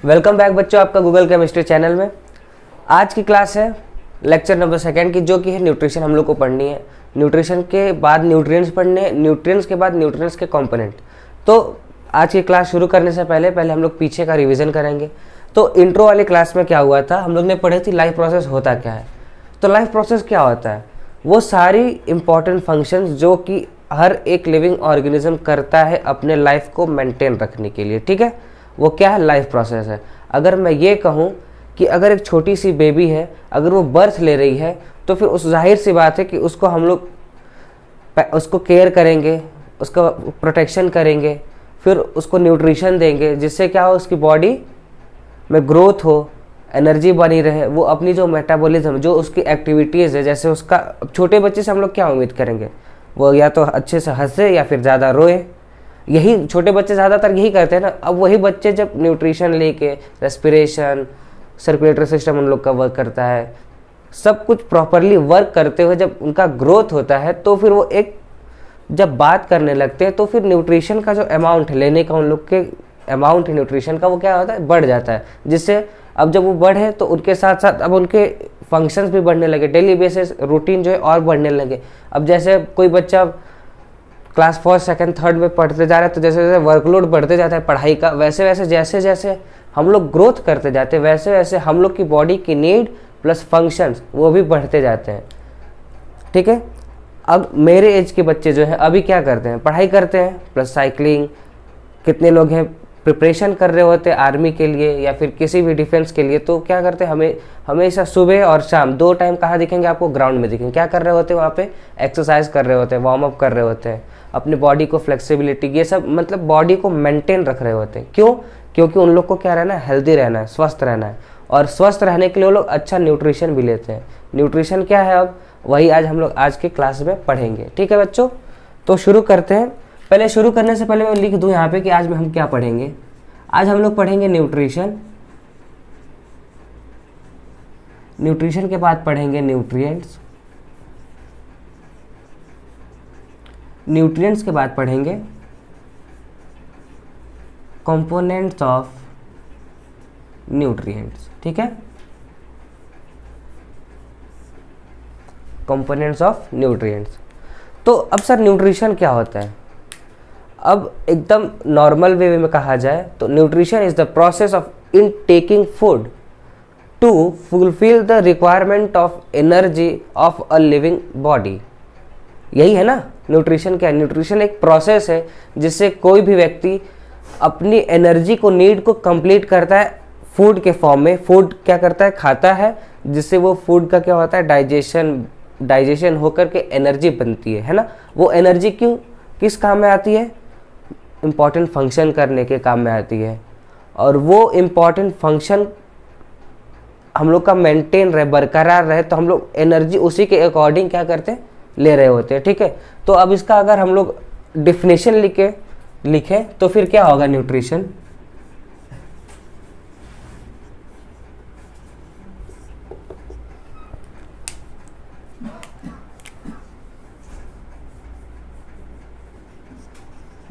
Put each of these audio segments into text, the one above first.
Welcome back बच्चों, आपका Google chemistry channel में। आज की क्लास है लेक्चर नंबर 2 की, जो कि है न्यूट्रिशन। हम लोग को पढ़नी है। न्यूट्रिशन के बाद न्यूट्रिएंट्स पढ़ने, न्यूट्रिएंट्स के बाद न्यूट्रिएंट्स के कंपोनेंट। तो आज की क्लास शुरू करने से पहले हम लोग पीछे का रिवीजन करेंगे। तो इंट्रो वाली क्लास में क्या हुआ था, हम लोग ने पढ़ी थी लाइफ प्रोसेस होता क्या है। तो लाइफ प्रोसेस क्या होता है, वो सारी इंपॉर्टेंट फंक्शंस जो कि हर एक लिविंग ऑर्गेनिज्म करता है अपने लाइफ को मेंटेन रखने के लिए। ठीक है, वो क्या है, लाइफ प्रोसेस है। अगर मैं ये कहूँ कि अगर एक छोटी सी बेबी है, अगर वो बर्थ ले रही है, तो फिर उस जाहिर सी बात है कि उसको हम लोग उसको केयर करेंगे, उसका प्रोटेक्शन करेंगे, फिर उसको न्यूट्रिशन देंगे, जिससे क्या हो, उसकी बॉडी में ग्रोथ हो, एनर्जी बनी रहे, वो अपनी जो मेटाबॉलिज्म, जो उसकी एक्टिविटीज़ है, जैसे उसका छोटे बच्चे से हम लोग क्या उम्मीद करेंगे, वो या तो अच्छे से हंसे या फिर ज़्यादा रोए। यही छोटे बच्चे ज़्यादातर यही करते हैं ना। अब वही बच्चे जब न्यूट्रिशन लेके, रेस्पिरेशन, सर्कुलेटरी सिस्टम उन लोग का वर्क करता है, सब कुछ प्रॉपरली वर्क करते हुए जब उनका ग्रोथ होता है, तो फिर वो एक जब बात करने लगते हैं, तो फिर न्यूट्रिशन का जो अमाउंट है, लेने का उन लोग के अमाउंट है न्यूट्रिशन का, वो क्या होता है, बढ़ जाता है। जिससे अब जब वो बढ़े तो उनके साथ साथ अब उनके फंक्शंस भी बढ़ने लगे, डेली बेसिस रूटीन जो है और बढ़ने लगे। अब जैसे कोई बच्चा क्लास 1st, 2nd, 3rd में पढ़ते जा रहा है, तो जैसे जैसे वर्कलोड बढ़ते जाता है पढ़ाई का, वैसे वैसे जैसे जैसे हम लोग ग्रोथ करते जाते हैं, वैसे वैसे हम लोग की बॉडी की नीड प्लस फंक्शंस वो भी बढ़ते जाते हैं। ठीक है, अब मेरे एज के बच्चे जो हैं अभी क्या करते हैं, पढ़ाई करते हैं प्लस साइकिलिंग। कितने लोग हैं प्रिपरेशन कर रहे होते हैं आर्मी के लिए या फिर किसी भी डिफेंस के लिए, तो क्या करते हैं, हमेशा सुबह और शाम 2 टाइम कहाँ दिखेंगे आपको, ग्राउंड में दिखेंगे। क्या कर रहे होते हैं वहाँ पे, एक्सरसाइज कर रहे होते हैं, वार्म अप कर रहे होते हैं, अपनी बॉडी को फ्लेक्सिबिलिटी, ये सब मतलब बॉडी को मेंटेन रख रहे होते हैं। क्यों? क्योंकि उन लोग को क्या रहना है, हेल्दी रहना है, स्वस्थ रहना है। और स्वस्थ रहने के लिए वो लोग अच्छा न्यूट्रिशन भी लेते हैं। न्यूट्रिशन क्या है, अब वही आज हम लोग आज की क्लास में पढ़ेंगे। ठीक है बच्चों, तो शुरू करते हैं। पहले शुरू करने से पहले मैं लिख दूं यहाँ पे कि आज में हम क्या पढ़ेंगे। आज हम लोग पढ़ेंगे न्यूट्रिशन, न्यूट्रिशन के बाद पढ़ेंगे न्यूट्रिएंट्स, न्यूट्रिएंट्स के बाद पढ़ेंगे कंपोनेंट्स ऑफ न्यूट्रिएंट्स। ठीक है, कंपोनेंट्स ऑफ न्यूट्रिएंट्स। तो अब सर न्यूट्रिशन क्या होता है, अब एकदम नॉर्मल वे में कहा जाए तो nutrition is the process of in taking food to fulfil the requirement of energy of a living body. यही है ना न्यूट्रिशन। क्या है, न्यूट्रिशन एक प्रोसेस है जिससे कोई भी व्यक्ति अपनी एनर्जी को, नीड को कंप्लीट करता है फूड के फॉर्म में। फूड क्या करता है, खाता है, जिससे वो फूड का क्या होता है, डाइजेशन होकर के एनर्जी बनती है ना। वो एनर्जी क्यों, किस काम में आती है, इम्पॉर्टेंट फंक्शन करने के काम में आती है। और वो इम्पॉर्टेंट फंक्शन हम लोग का मेंटेन रहे, बरकरार रहे, तो हम लोग एनर्जी उसी के अकॉर्डिंग क्या करते हैं, ले रहे होते हैं। ठीक है, तो अब इसका अगर हम लोग डिफिनेशन लिखें तो फिर क्या होगा, nutrition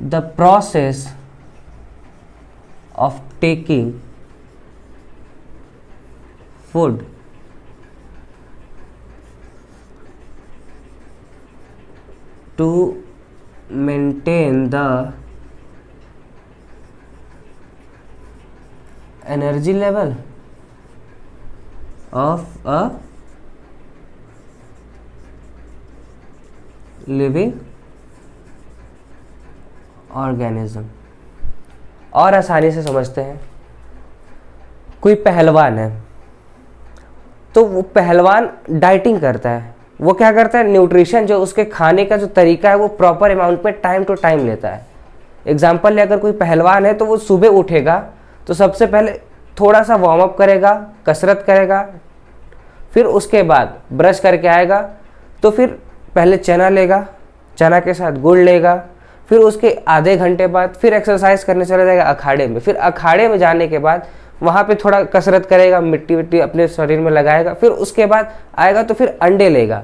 the process of taking food to maintain the energy level of a living organism. और आसानी से समझते हैं, कोई पहलवान है, तो वो पहलवान डाइटिंग करता है। वो क्या करता है, न्यूट्रिशन जो उसके खाने का जो तरीका है वो प्रॉपर अमाउंट पे टाइम टू टाइम लेता है। एग्जाम्पल ले, अगर कोई पहलवान है तो वो सुबह उठेगा तो सबसे पहले थोड़ा सा वार्म अप करेगा, कसरत करेगा, फिर उसके बाद ब्रश करके आएगा, तो फिर पहले चना लेगा, चना के साथ गुड़ लेगा, फिर उसके आधे घंटे बाद फिर एक्सरसाइज करने चला जाएगा अखाड़े में। फिर अखाड़े में जाने के बाद वहाँ पे थोड़ा कसरत करेगा, मिट्टी विट्टी अपने शरीर में लगाएगा, फिर उसके बाद आएगा तो फिर अंडे लेगा।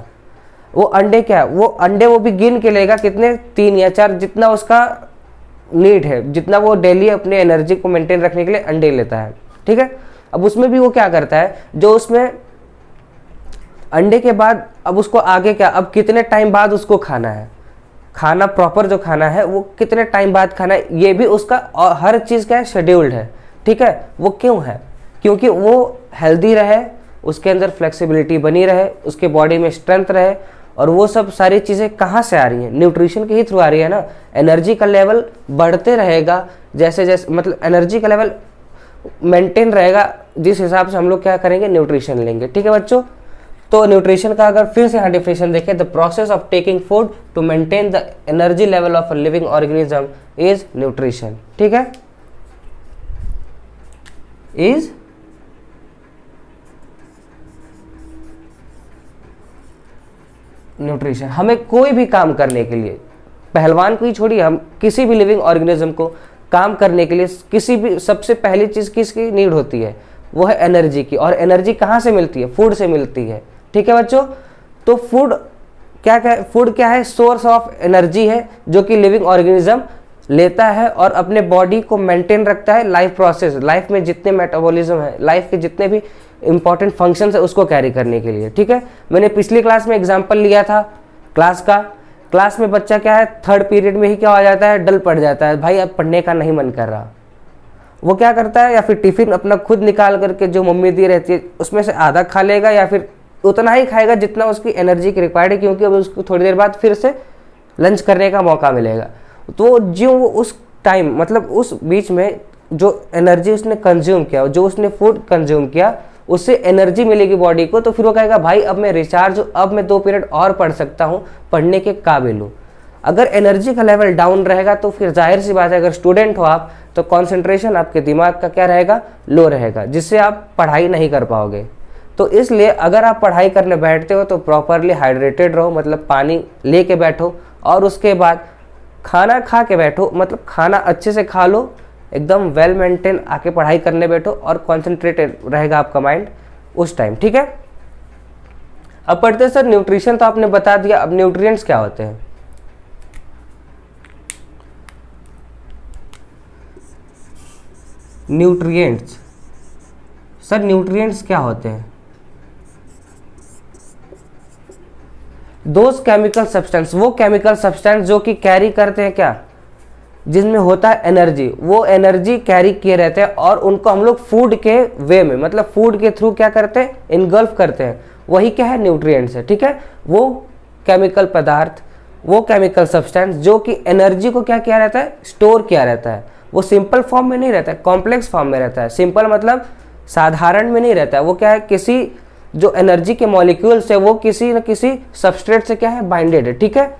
वो अंडे क्या, वो अंडे वो भी गिन के लेगा, कितने 3 या 4, जितना उसका नीड है, जितना वो डेली अपने एनर्जी को मेंटेन रखने के लिए अंडे लेता है। ठीक है। अब उसमें भी वो क्या करता है, जो उसमें अंडे के बाद अब उसको आगे क्या, अब कितने टाइम बाद उसको खाना है, खाना प्रॉपर जो खाना है वो कितने टाइम बाद खाना है, ये भी उसका और हर चीज़ क्या है शेड्यूल्ड है, ठीक है। वो क्यों है, क्योंकि वो हेल्दी रहे, उसके अंदर फ्लेक्सिबिलिटी बनी रहे, उसके बॉडी में स्ट्रेंथ रहे, और वो सब सारी चीज़ें कहाँ से आ रही हैं, न्यूट्रिशन के ही थ्रू आ रही है ना। एनर्जी का लेवल बढ़ते रहेगा जैसे जैसे, मतलब एनर्जी का लेवल मेंटेन रहेगा जिस हिसाब से हम लोग क्या करेंगे, न्यूट्रिशन लेंगे, ठीक है बच्चों। तो न्यूट्रिशन का अगर फिर से यहाँ डिफिनेशन देखें, the process of taking food to maintain the energy level of a living organism is nutrition, ठीक है, इज न्यूट्रिशन। हमें कोई भी काम करने के लिए, पहलवान को ही छोड़िए, हम किसी भी लिविंग ऑर्गेनिज्म को काम करने के लिए किसी भी, सबसे पहली चीज किसकी नीड होती है, वो है एनर्जी की। और एनर्जी कहाँ से मिलती है, फूड से मिलती है, ठीक है बच्चों। तो फूड क्या है, सोर्स ऑफ एनर्जी है जो कि लिविंग ऑर्गेनिज्म लेता है और अपने बॉडी को मेंटेन रखता है, लाइफ प्रोसेस, लाइफ में जितने मेटाबॉलिज्म है, लाइफ के जितने भी इंपॉर्टेंट फंक्शंस है उसको कैरी करने के लिए, ठीक है। मैंने पिछली क्लास में एग्जांपल लिया था क्लास का, क्लास में बच्चा क्या है, थर्ड पीरियड में ही क्या हो जाता है, डल पड़ जाता है, भाई अब पढ़ने का नहीं मन कर रहा। वो क्या करता है, या फिर टिफिन अपना खुद निकाल करके जो मम्मी दी रहती है उसमें से आधा खा लेगा, या फिर उतना ही खाएगा जितना उसकी एनर्जी की रिक्वायर्ड है, क्योंकि अब उसको थोड़ी देर बाद फिर से लंच करने का मौका मिलेगा। तो जो उस टाइम, मतलब उस बीच में जो एनर्जी उसने कंज्यूम किया, जो उसने फूड कंज्यूम किया, उससे एनर्जी मिलेगी बॉडी को, तो फिर वो कहेगा भाई अब मैं रिचार्ज, अब मैं 2 पीरियड और पढ़ सकता हूँ, पढ़ने के काबिल हूँ। अगर एनर्जी का लेवल डाउन रहेगा तो फिर जाहिर सी बात है, अगर स्टूडेंट हो आप तो कंसंट्रेशन आपके दिमाग का क्या रहेगा, लो रहेगा, जिससे आप पढ़ाई नहीं कर पाओगे। तो इसलिए अगर आप पढ़ाई करने बैठते हो तो प्रॉपरली हाइड्रेटेड रहो, मतलब पानी लेके बैठो, और उसके बाद खाना खा के बैठो, मतलब खाना अच्छे से खा लो, एकदम वेल मेंटेन आके पढ़ाई करने बैठो और कॉन्सेंट्रेटेड रहेगा आपका माइंड उस टाइम, ठीक है। अब पढ़ते हैं सर, न्यूट्रिशन तो आपने बता दिया, अब न्यूट्रिएंट्स क्या होते हैं। न्यूट्रिएंट्स, सर न्यूट्रिएंट्स क्या होते हैं, दोज केमिकल सब्सटेंस, वो केमिकल सब्सटेंस जो कि कैरी करते हैं क्या, जिनमें होता है एनर्जी, वो एनर्जी कैरी किए रहते हैं और उनको हम लोग फूड के वे में, मतलब फूड के थ्रू क्या करते हैं, इनगल्फ करते हैं, वही क्या है, न्यूट्रिएंट्स है, ठीक है। वो केमिकल पदार्थ, वो केमिकल सब्सटेंस जो कि एनर्जी को क्या किया रहता है, स्टोर किया रहता है। वो सिंपल फॉर्म में नहीं रहता है, कॉम्प्लेक्स फॉर्म में रहता है। सिंपल मतलब साधारण में नहीं रहता है, वो क्या है, किसी जो एनर्जी के मॉलिक्यूल्स है वो किसी न किसी सबस्ट्रेट से क्या है, बाइंडेड है, ठीक है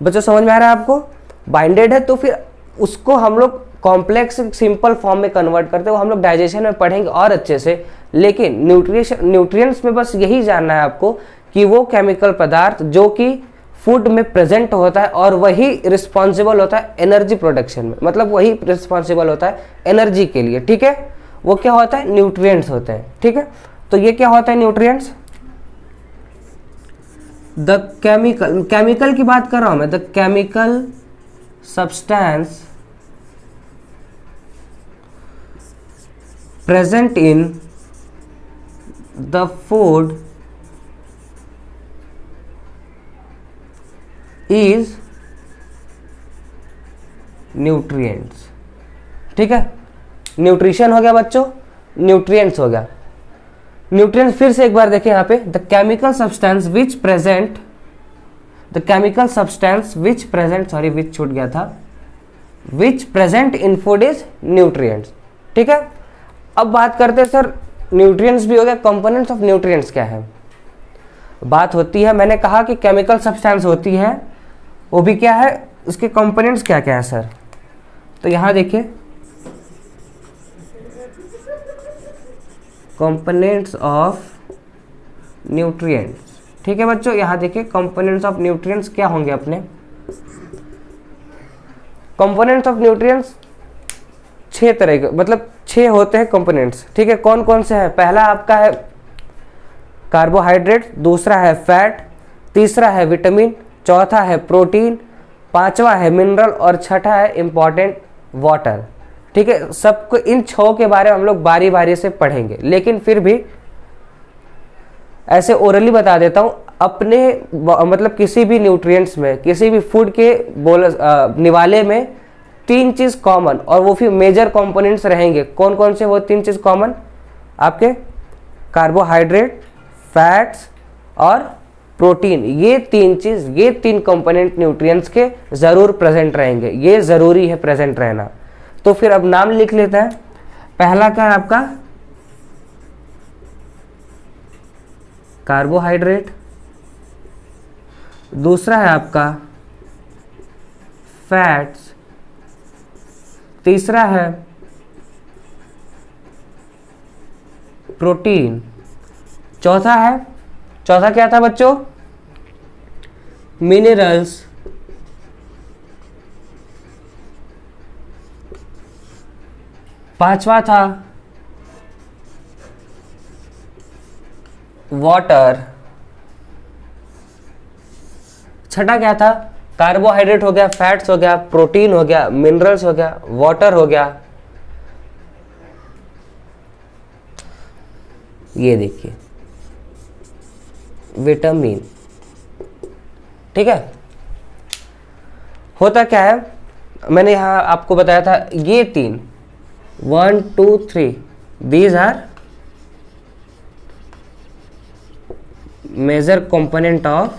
बच्चों, समझ में आ रहा है आपको, बाइंडेड है। तो फिर उसको हम लोग कॉम्प्लेक्स सिंपल फॉर्म में कन्वर्ट करते हैं, वो हम लोग डाइजेशन में पढ़ेंगे और अच्छे से। लेकिन न्यूट्रिएंट्स में बस यही जानना है आपको कि वो केमिकल पदार्थ जो कि फूड में प्रेजेंट होता है और वही रिस्पॉन्सिबल होता है एनर्जी प्रोडक्शन में, मतलब वही रिस्पॉन्सिबल होता है एनर्जी के लिए, ठीक है, वो क्या होता है, न्यूट्रिएंट्स होते हैं, ठीक है। तो ये क्या होता है न्यूट्रिएंट्स, द केमिकल की बात कर रहा हूं मैं, the chemical substance present in the food is nutrients, ठीक है। न्यूट्रिशन हो गया बच्चों, न्यूट्रिएंट्स हो गया। न्यूट्रिएंट्स फिर से एक बार देखें यहाँ पे, the chemical substance which present, the chemical substance which present, sorry which छूट गया था, विच present in food is nutrients, ठीक है। अब बात करते हैं सर, न्यूट्रिएंट्स भी हो गया, कंपोनेंट्स ऑफ न्यूट्रिएंट्स क्या है, बात होती है। मैंने कहा कि केमिकल सब्सटेंस होती है, वो भी क्या है, उसके कंपोनेंट्स क्या क्या है सर। तो यहां देखिए कंपोनेंट्स ऑफ न्यूट्रिएंट्स, ठीक है बच्चों, यहां देखिए कंपोनेंट्स ऑफ न्यूट्रिएंट्स क्या होंगे अपने। कंपोनेंट्स ऑफ न्यूट्रिएंट्स 6 तरह के, मतलब 6 होते हैं कंपोनेंट्स, ठीक है। कौन कौन से हैं, पहला आपका है कार्बोहाइड्रेट, दूसरा है फैट, तीसरा है विटामिन, चौथा है प्रोटीन, पांचवा है मिनरल और छठा है इंपॉर्टेंट वाटर, ठीक ठीक है, सबको इन 6 के बारे में हम लोग बारी बारी से पढ़ेंगे, लेकिन फिर भी ऐसे ओरली बता देता हूं। अपने मतलब किसी भी न्यूट्रिएंट्स में, किसी भी फूड के निवाले में 3 चीज कॉमन और वो फिर मेजर कंपोनेंट्स रहेंगे। कौन कौन से वो 3 चीज कॉमन? आपके कार्बोहाइड्रेट, फैट्स और प्रोटीन। ये 3 चीज, ये 3 कंपोनेंट न्यूट्रिएंट्स के जरूर प्रेजेंट रहेंगे, ये जरूरी है प्रेजेंट रहना। तो फिर अब नाम लिख लेते हैं। पहला क्या है आपका? कार्बोहाइड्रेट। दूसरा है आपका फैट्स। तीसरा है प्रोटीन। चौथा क्या था बच्चों? मिनरल्स। पांचवा था वाटर। छठा क्या था? कार्बोहाइड्रेट हो गया, फैट्स हो गया, प्रोटीन हो गया, मिनरल्स हो गया, वाटर हो गया। ये देखिए विटामिन। ठीक है, होता क्या है, मैंने यहां आपको बताया था ये 3 1 2 3 these are major component of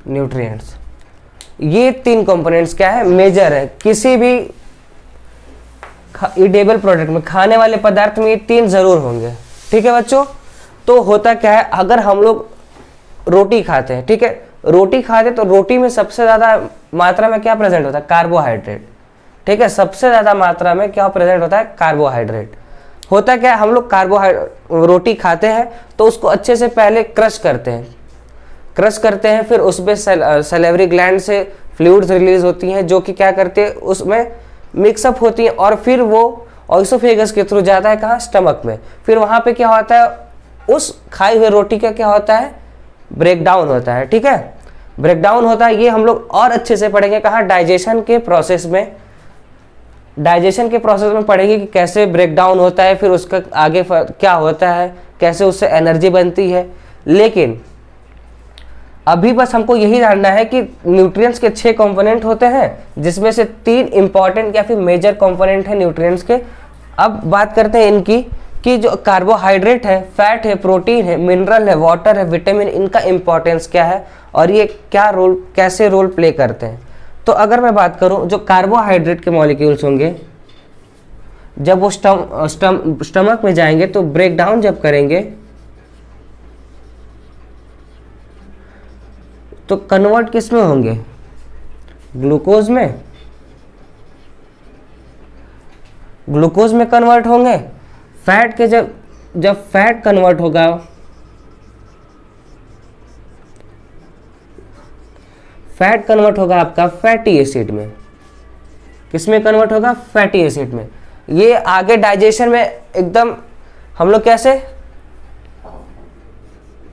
nutrients. ये 3 कंपोनेंट्स क्या है? मेजर है। किसी भी ईटेबल प्रोडक्ट में, खाने वाले पदार्थ में ये 3 जरूर होंगे। ठीक है बच्चों, तो होता क्या है, अगर हम लोग रोटी खाते हैं, ठीक है, रोटी खाते तो रोटी में सबसे ज्यादा मात्रा में क्या प्रेजेंट होता है? कार्बोहाइड्रेट। ठीक है, सबसे ज्यादा मात्रा में क्या प्रेजेंट होता है? कार्बोहाइड्रेट। होता क्या है, हम लोग रोटी खाते हैं तो उसको अच्छे से पहले क्रश करते हैं, फिर उसमें सैलिवरी ग्लैंड से फ्लूइड्स रिलीज होती हैं जो कि क्या करते हैं, उसमें मिक्सअप होती हैं और फिर वो ऑइसोफेगस के थ्रू जाता है कहाँ? स्टमक में। फिर वहां पे क्या होता है, उस खाई हुए रोटी का क्या होता है? ब्रेकडाउन होता है। ठीक है, ब्रेकडाउन होता है। ये हम लोग और अच्छे से पढ़ेंगे कहाँ? डाइजेशन के प्रोसेस में पढ़ेंगे कि कैसे ब्रेकडाउन होता है, फिर उसका आगे क्या होता है, कैसे उससे एनर्जी बनती है। लेकिन अभी बस हमको यही जानना है कि न्यूट्रिएंट्स के 6 कंपोनेंट होते हैं, जिसमें से 3 इंपॉर्टेंट या फिर मेजर कंपोनेंट है न्यूट्रिएंट्स के। अब बात करते हैं इनकी कि जो कार्बोहाइड्रेट है, फैट है, प्रोटीन है, मिनरल है, वाटर है, विटामिन, इनका इंपॉर्टेंस क्या है और ये कैसे रोल प्ले करते हैं। तो अगर मैं बात करूं, जो कार्बोहाइड्रेट के मॉलिक्यूल्स होंगे जब वो स्टमक में जाएंगे तो ब्रेकडाउन जब करेंगे तो कन्वर्ट किस में होंगे? ग्लूकोज में कन्वर्ट होंगे। फैट के जब फैट कन्वर्ट होगा, आपका फैटी एसिड में। किस में कन्वर्ट होगा? फैटी एसिड में। ये आगे डाइजेशन में एकदम हम लोग कैसे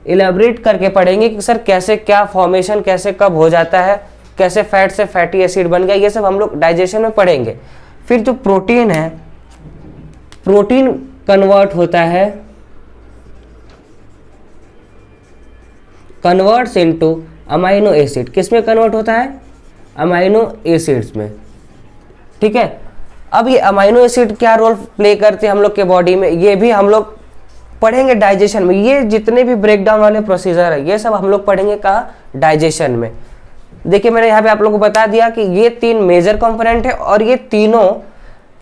इलेबरेट करके पढ़ेंगे कि सर कैसे क्या फॉर्मेशन कैसे कब हो जाता है, कैसे फैट से फैटी एसिड बन गया, ये सब हम लोग डाइजेशन में पढ़ेंगे। फिर जो प्रोटीन है, प्रोटीन कन्वर्ट होता है, कन्वर्ट्स इनटू अमाइनो एसिड। किस में कन्वर्ट होता है? अमाइनो एसिड्स में। ठीक है, अब ये अमाइनो एसिड क्या रोल प्ले करते हैं हम लोग के बॉडी में, ये भी हम लोग पढ़ेंगे डाइजेशन में। ये जितने भी ब्रेकडाउन वाले प्रोसीजर है, ये सब हम लोग पढ़ेंगे कहाँ? डाइजेशन में। देखिए मैंने यहाँ पे आप लोगों को बता दिया कि ये 3 मेजर कंपोनेंट है और ये तीनों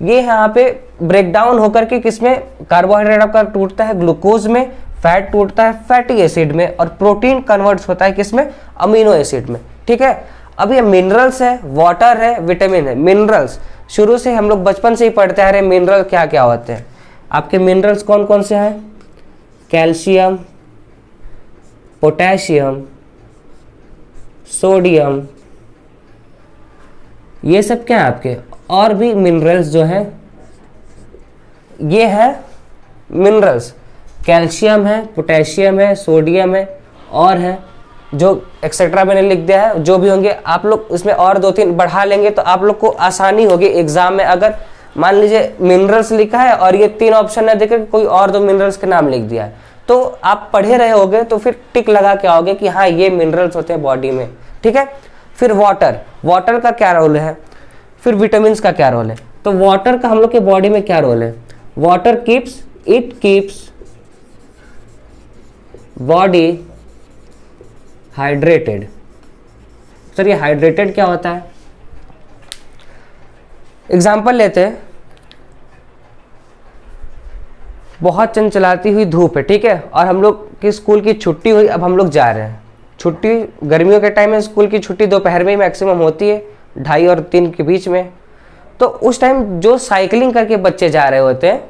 ये यहाँ पे ब्रेकडाउन होकर के किसमें? कार्बोहाइड्रेट आपका टूटता है ग्लूकोज में, फैट टूटता है फैटी एसिड में और प्रोटीन कन्वर्ट्स होता है किसमें? अमीनो एसिड में। ठीक है, अब ये मिनरल्स है, वाटर है, विटामिन है। मिनरल्स शुरू से हम लोग बचपन से ही पढ़ते आ रहे हैं मिनरल क्या क्या होते हैं। आपके मिनरल्स कौन कौन से हैं? कैल्शियम, पोटेशियम, सोडियम, ये सब क्या है आपके। और भी मिनरल्स जो हैं ये है मिनरल्स, कैल्शियम है, पोटेशियम है, सोडियम है और है जो एक्सेट्रा मैंने लिख दिया है, जो भी होंगे आप लोग इसमें और 2-3 बढ़ा लेंगे तो आप लोग को आसानी होगी एग्जाम में। अगर मान लीजिए मिनरल्स लिखा है और ये 3 ऑप्शन न देकर कोई और 2 मिनरल्स के नाम लिख दिया है, तो आप पढ़े रहे होगे तो फिर टिक लगा के आओगे कि हाँ ये मिनरल्स होते हैं बॉडी में, ठीक है। फिर वाटर, वाटर का क्या रोल है, फिर विटामिन का क्या रोल है। तो वाटर का हम लोग के बॉडी में क्या रोल है, water keeps, it keeps body hydrated. Sir ये हाइड्रेटेड क्या होता है, एग्जाम्पल लेते हैं। बहुत चंचलाती हुई धूप है, ठीक है, और हम लोग की स्कूल की छुट्टी हुई, अब हम लोग जा रहे हैं। छुट्टी गर्मियों के टाइम में स्कूल की छुट्टी दोपहर में ही मैक्सिमम होती है, 2:30 और 3 के बीच में। तो उस टाइम जो साइकिलिंग करके बच्चे जा रहे होते हैं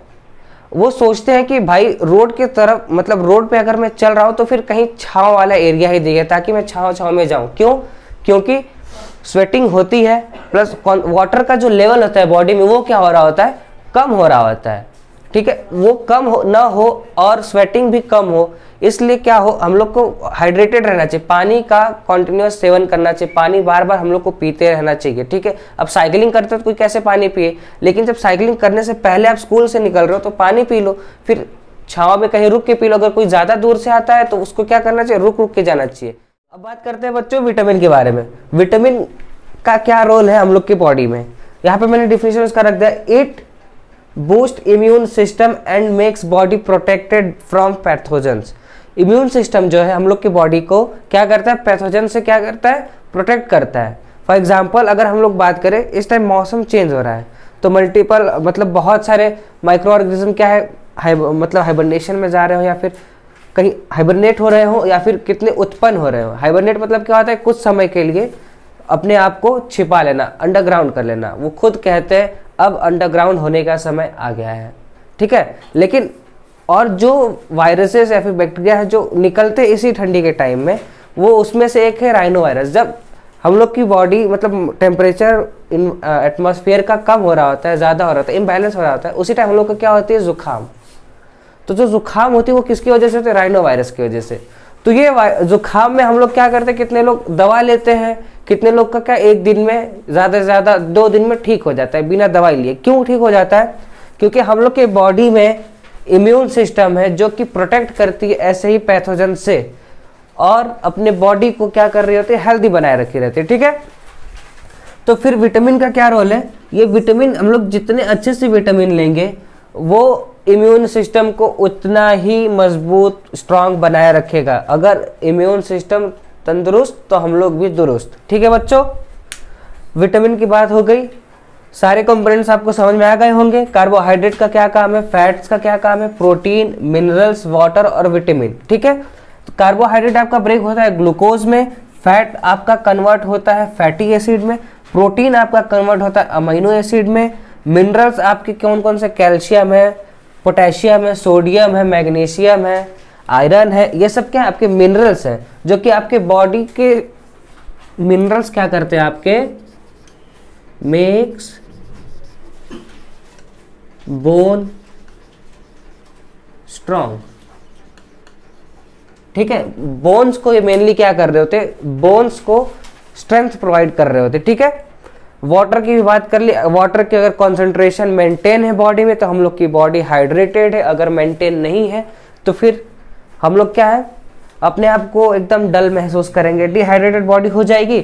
वो सोचते हैं कि भाई रोड के तरफ, मतलब रोड पे अगर मैं चल रहा हूँ तो फिर कहीं छांव वाला एरिया ही दिखे ताकि मैं छांव में जाऊँ। क्यों, क्योंकि स्वेटिंग होती है, प्लस वाटर का जो लेवल होता है बॉडी में वो क्या हो रहा होता है, कम हो रहा होता है, ठीक है। वो कम हो ना हो और स्वेटिंग भी कम हो, इसलिए क्या हो, हम लोग को हाइड्रेटेड रहना चाहिए, पानी का कंटिन्यूअस सेवन करना चाहिए, पानी बार बार हम लोग को पीते रहना चाहिए, ठीक है। अब साइकिलिंग करते हो तो कोई कैसे पानी पिए, लेकिन जब साइकिलिंग करने से पहले आप स्कूल से निकल रहे हो तो पानी पी लो, फिर छांव में कहीं रुक के पी लो। अगर कोई ज्यादा दूर से आता है तो उसको क्या करना चाहिए, रुक रुक के जाना चाहिए। अब बात करते हैं बच्चों विटामिन के बारे में। विटामिन का क्या रोल है हम लोग की बॉडी में, यहाँ पे मैंने डिफिनेशन उसका रख दिया, it boost immune system and makes body protected from pathogens. Immune system जो है हम लोग की बॉडी को क्या करता है, पैथोजन से क्या करता है, प्रोटेक्ट करता है। फॉर एग्जाम्पल अगर हम लोग बात करें, इस टाइम मौसम चेंज हो रहा है तो मल्टीपल, मतलब बहुत सारे माइक्रो ऑर्गेनिज्म क्या है, मतलब हाइबरनेशन में जा रहे हो या फिर कहीं हाइबरनेट हो रहे हो या फिर कितने उत्पन्न हो रहे हो। हाइबरनेट मतलब क्या होता है, कुछ समय के लिए अपने आप को छिपा लेना, अंडरग्राउंड कर लेना। वो खुद कहते हैं अब अंडरग्राउंड होने का समय आ गया है, ठीक है। लेकिन और जो वायरसेस या फिर बैक्टीरिया है जो निकलते इसी ठंडी के टाइम में, वो उसमें से एक है राइनो वायरस। जब हम लोग की बॉडी, मतलब टेम्परेचर एटमॉस्फेयर का कम हो रहा होता है, ज़्यादा हो रहा होता है, इम्बैलेंस हो रहा होता है, उसी टाइम हम लोग को क्या होती है, जुकाम। तो जो जुकाम होती है वो किसकी वजह से होती है, राइनो वायरस की वजह से। तो ये जुकाम में हम लोग क्या करते हैं, कितने लोग दवा लेते हैं, कितने लोग का क्या एक दिन में, ज़्यादा से ज़्यादा 2 दिन में ठीक हो जाता है बिना दवाई लिए। क्यों ठीक हो जाता है, क्योंकि हम लोग के बॉडी में इम्यून सिस्टम है जो कि प्रोटेक्ट करती है ऐसे ही पैथोजन से, और अपने बॉडी को क्या कर रही होती है, हेल्दी बनाए रखी रहती है, ठीक है। तो फिर विटामिन का क्या रोल है, ये विटामिन हम लोग जितने अच्छे से विटामिन लेंगे वो इम्यून सिस्टम को उतना ही मजबूत, स्ट्रांग बनाए रखेगा। अगर इम्यून सिस्टम तंदुरुस्त तो हम लोग भी दुरुस्त, ठीक है बच्चों। विटामिन की बात हो गई, सारे कंपोनेंट्स आपको समझ में आ गए होंगे। कार्बोहाइड्रेट का क्या काम है, फैट्स का क्या काम है, प्रोटीन, मिनरल्स, वाटर और विटामिन, ठीक है। तो कार्बोहाइड्रेट आपका ब्रेक होता है ग्लूकोज में, फैट आपका कन्वर्ट होता है फैटी एसिड में, प्रोटीन आपका कन्वर्ट होता है अमीनो एसिड में, मिनरल्स आपके कौन कौन से, कैल्शियम है, पोटेशियम है, सोडियम है, मैग्नीशियम है, आयरन है, ये सब क्या है आपके मिनरल्स हैं, जो कि आपके बॉडी के मिनरल्स क्या करते हैं, आपके मेक्स बोन स्ट्रॉन्ग, ठीक है। बोन्स को ये मेनली क्या कर रहे होते, बोन्स को स्ट्रेंथ प्रोवाइड कर रहे होते, ठीक है। वाटर की भी बात कर ली, वाटर की अगर कॉन्सेंट्रेशन मेंटेन है बॉडी में तो हम लोग की बॉडी हाइड्रेटेड है। अगर मेंटेन नहीं है तो फिर हम लोग क्या है, अपने आप को एकदम डल महसूस करेंगे, डिहाइड्रेटेड बॉडी हो जाएगी।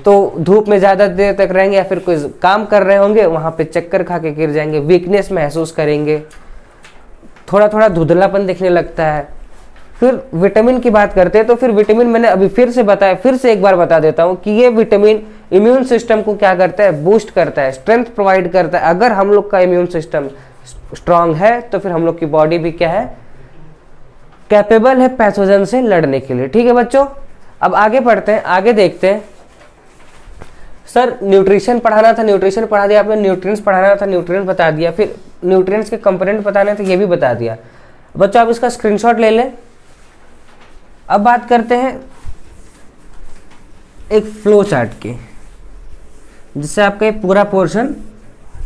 तो धूप में ज़्यादा देर तक रहेंगे या फिर कोई काम कर रहे होंगे, वहाँ पे चक्कर खा के गिर जाएंगे, वीकनेस महसूस करेंगे, थोड़ा थोड़ा धुंधलापन दिखने लगता है। फिर विटामिन की बात करते हैं तो फिर विटामिन मैंने अभी फिर से बताया, फिर से एक बार बता देता हूँ कि ये विटामिन इम्यून सिस्टम को क्या करता है, बूस्ट करता है, स्ट्रेंथ प्रोवाइड करता है। अगर हम लोग का इम्यून सिस्टम स्ट्रांग है तो फिर हम लोग की बॉडी भी क्या है, कैपेबल है पैथोजन से लड़ने के लिए, ठीक है बच्चों। अब आगे पढ़ते हैं, आगे देखते हैं। सर न्यूट्रिशन पढ़ाना था, न्यूट्रिशन पढ़ा दिया आपने, न्यूट्रिएंट्स पढ़ाना था, न्यूट्रिएंट्स बता दिया, फिर न्यूट्रिएंट्स के कंपोनेंट बताने थे, ये भी बता दिया। बच्चों आप इसका स्क्रीनशॉट ले लें। अब बात करते हैं एक फ्लो चार्ट की, जिससे आपका ये पूरा पोर्शन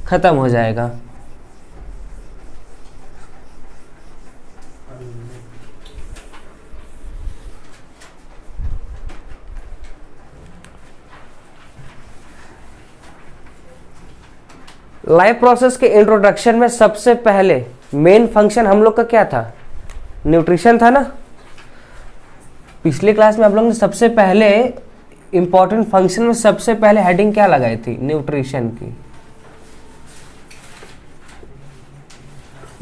खत्म हो जाएगा। लाइफ प्रोसेस के इंट्रोडक्शन में सबसे पहले मेन फंक्शन हम लोग का क्या था? न्यूट्रिशन था ना। पिछली क्लास में आप लोगों ने सबसे पहले इंपॉर्टेंट फंक्शन में सबसे पहले हेडिंग क्या लगाई थी? न्यूट्रिशन की।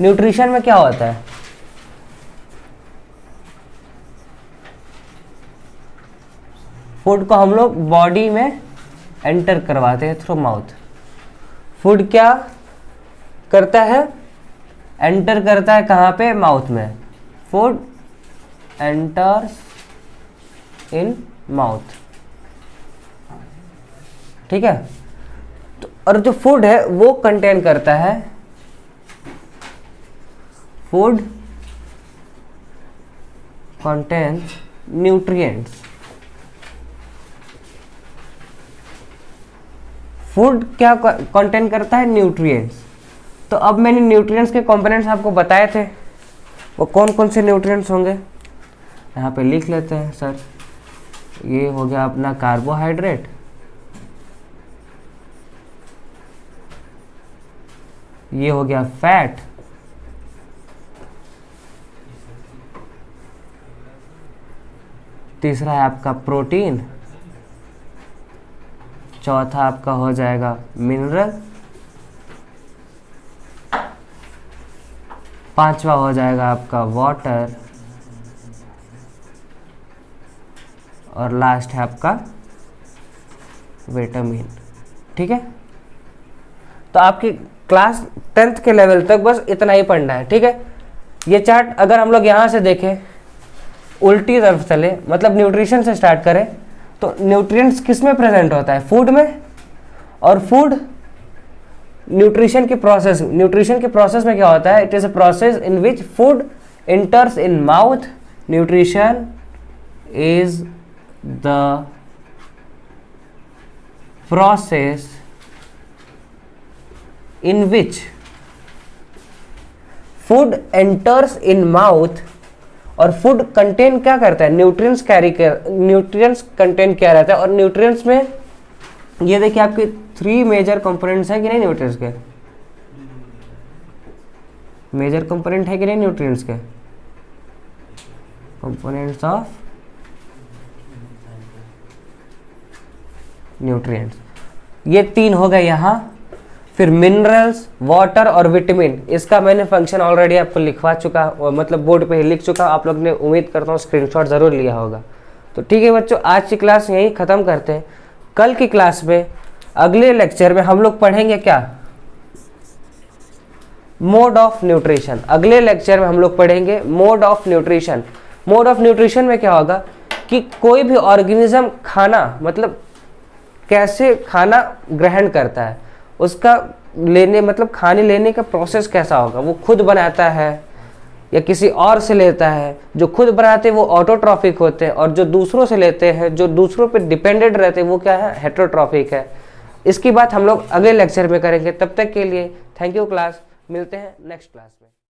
न्यूट्रिशन में क्या होता है? फूड को हम लोग बॉडी में एंटर करवाते हैं थ्रू माउथ। फूड क्या करता है? एंटर करता है कहाँ पे? माउथ में। फूड एंटर्स इन माउथ, ठीक है। तो और जो फूड है वो कंटेन करता है, फूड कंटेन्स न्यूट्रिएंट्स। फूड क्या कंटेन करता है? न्यूट्रिएंट्स। तो अब मैंने न्यूट्रिएंट्स के कंपोनेंट्स आपको बताए थे, वो कौन कौन से न्यूट्रिएंट्स होंगे यहाँ पे लिख लेते हैं सर। ये हो गया अपना कार्बोहाइड्रेट, ये हो गया फैट, तीसरा है आपका प्रोटीन, चौथा आपका हो जाएगा मिनरल, पांचवा हो जाएगा आपका वाटर, और लास्ट है आपका विटामिन, ठीक है। तो आपकी क्लास 10th के लेवल तक बस इतना ही पढ़ना है, ठीक है। ये चार्ट अगर हम लोग यहाँ से देखें, उल्टी तरफ चले, मतलब न्यूट्रिशन से स्टार्ट करें, तो न्यूट्रिएंट्स किस में प्रेजेंट होता है? फूड में। और फूड न्यूट्रिशन की प्रोसेस में क्या होता है? It is a process in which food enters in mouth. Nutrition is the process in which food enters in mouth, और फूड कंटेन क्या करता है? न्यूट्रिएंट्स कंटेन क्या रहता है? और न्यूट्रिएंट्स में ये देखिए आपके 3 मेजर कंपोनेंट्स है कि नहीं? न्यूट्रिएंट्स के मेजर कंपोनेंट है कि नहीं? न्यूट्रिएंट्स के कंपोनेंट्स ऑफ न्यूट्रिएंट्स, ये 3 हो गए यहाँ। फिर मिनरल्स, वाटर और विटामिन, इसका मैंने फंक्शन ऑलरेडी आपको लिखवा चुका, मतलब बोर्ड पे ही लिख चुका। आप लोग ने उम्मीद करता हूँ स्क्रीनशॉट ज़रूर लिया होगा। तो ठीक है बच्चों, आज की क्लास यहीं ख़त्म करते हैं। कल की क्लास में, अगले लेक्चर में हम लोग पढ़ेंगे क्या? Mode of nutrition. अगले लेक्चर में हम लोग पढ़ेंगे mode of nutrition. Mode of nutrition में क्या होगा कि कोई भी ऑर्गेनिज्म खाना, मतलब कैसे खाना ग्रहण करता है, उसका लेने, मतलब खाने लेने का प्रोसेस कैसा होगा। वो खुद बनाता है या किसी और से लेता है। जो खुद बनाते हैं वो ऑटोट्रॉफिक होते हैं, और जो दूसरों से लेते हैं, जो दूसरों पे डिपेंडेंट रहते हैं, वो क्या है? हेटेरोट्रॉफिक है। इसकी बात हम लोग अगले लेक्चर में करेंगे। तब तक के लिए थैंक यू क्लास, मिलते हैं नेक्स्ट क्लास में।